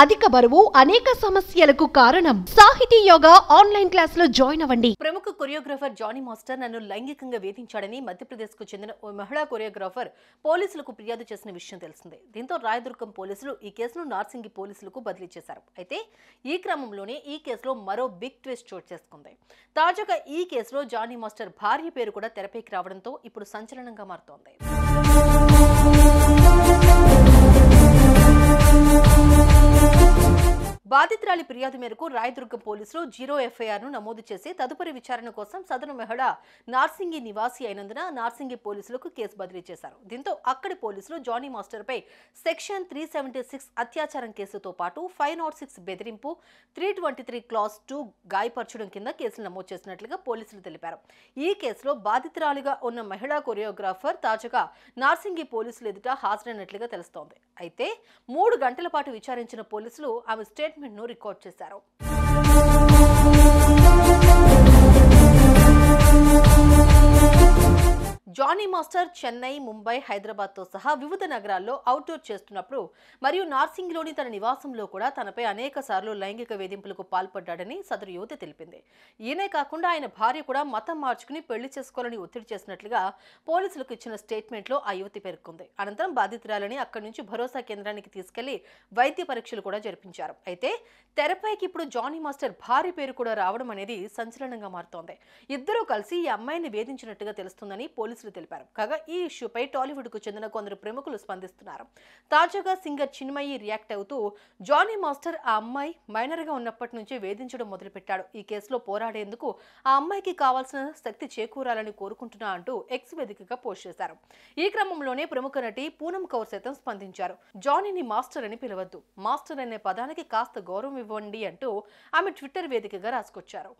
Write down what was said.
అధిక బరువు అనేక సమస్యలకు కారణం. సాహితీ యోగా ఆన్లైన్ క్లాస్ లో జాయిన్ అవ్వండి. ప్రముఖ కొరియోగ్రాఫర్ జానీ మాస్టర్ నన్ను లైంగికంగా వేధించాడని మధ్యప్రదేశ్ కు చెందిన ఓ మహిళా కొరియోగ్రాఫర్ పోలీసులకు ఫిర్యాదు చేసిన విషయం తెలిసిందే. దీంతో రాయదుర్గం పోలీసులు ఈ కేసును నార్సింగి పోలీసులకు బదిలీ చేశారు. అయితే ఈ క్రమంలోనే ఈ కేసులో మరో బిగ్ ట్విస్ట్ చోటు చేసుకుంది. తాజాగా ఈ కేసులో జానీ మాస్టర్ భార్య పేరు కూడా తెరపైకి రావడంతో ఇప్పుడు సంచలనంగా మారుతోంది. బాధితురాలి ఫిర్యాదు మేరకు రాయదుర్గం పోలీసులు 0 ఎఫ్ఐఆర్ ను నమోదు చేసి తదుపరి విచారణ కోసం సదరు మహిళ నార్సింగి నివాసి అయినందున నార్సింగి పోలీసులకు కేసు బదిలీ చేశారు. దీంతో అక్కడి పోలీసులు జానీ మాస్టర్ పై సెక్షన్ 376 అత్యాచారం కేసుతో పాటు 506 బెదిరింపు, 323 క్లాస్ 2 గాయపరచడం కింద కేసులు నమోదు చేసినట్లుగా పోలీసులు తెలిపారు. ఈ కేసులో బాధితురాలిగా ఉన్న మహిళా కొరియోగ్రాఫర్ తాజాగా నార్సింగి పోలీసులు ఎదుట హాజరైనట్లుగా తెలుస్తోంది. అయితే 3 గంటల పాటు విచారించిన పోలీసులు ఆమె స్టేట్మెంట్ ను రికార్డ్ చేశారు. జానీ మాస్టర్ చెన్నై, ముంబై, హైదరాబాద్ తో సహా వివిధ నగరాల్లో అవుట్డోర్ చేస్తున్నప్పుడు మరియు నార్సింగిలోని తన నివాసంలో కూడా తనపై అనేక సార్లు లైంగిక వేధింపులకు పాల్పడ్డాడని సదరు యువతి తెలిపింది. ఈయనే కాకుండా ఆయన భార్య కూడా మతం మార్చుకుని పెళ్లి చేసుకోవాలని ఒత్తిడి చేసినట్లుగా పోలీసులకు ఇచ్చిన స్టేట్మెంట్ లో ఆ యువతి పేర్కొంది. అనంతరం బాధితురాలని అక్కడి నుంచి భరోసా కేంద్రానికి తీసుకెళ్లి వైద్య పరీక్షలు కూడా జరిపించారు. అయితే తెరపైకి ఇప్పుడు జానీ మాస్టర్ భార్య పేరు కూడా రావడం అనేది సంచలనంగా మారుతోంది. ఇద్దరూ కలిసి ఈ అమ్మాయిని వేధించినట్టుగా తెలుస్తుందని పోలీసులు తెలిపారు. కాగా ఈ ఇష్యూపై టాలీవుడ్ కు చెందిన కొందరు ప్రముఖులు స్పందిస్తున్నారు. తాజాగా సింగర్ చిన్మయి రియాక్ట్ అవుతూ జానీ మాస్టర్ ఆ అమ్మాయి మైనర్ గా ఉన్నప్పటి నుంచి వేధించడం మొదలుపెట్టాడు. ఈ కేసులో పోరాడేందుకు ఆ అమ్మాయికి కావాల్సిన శక్తి చేకూరాలని కోరుకుంటున్నా అంటూ ఎక్స్ వేదికగా పోస్ట్ చేశారు. ఈ క్రమంలోనే ప్రముఖ నటి పూనం కౌర్ సైతం స్పందించారు. జానీని మాస్టర్ అని పిలవద్దు, మాస్టర్ అనే పదానికి కాస్త గౌరవం ఇవ్వండి అంటూ ఆమె ట్విట్టర్ వేదికగా రాసుకొచ్చారు.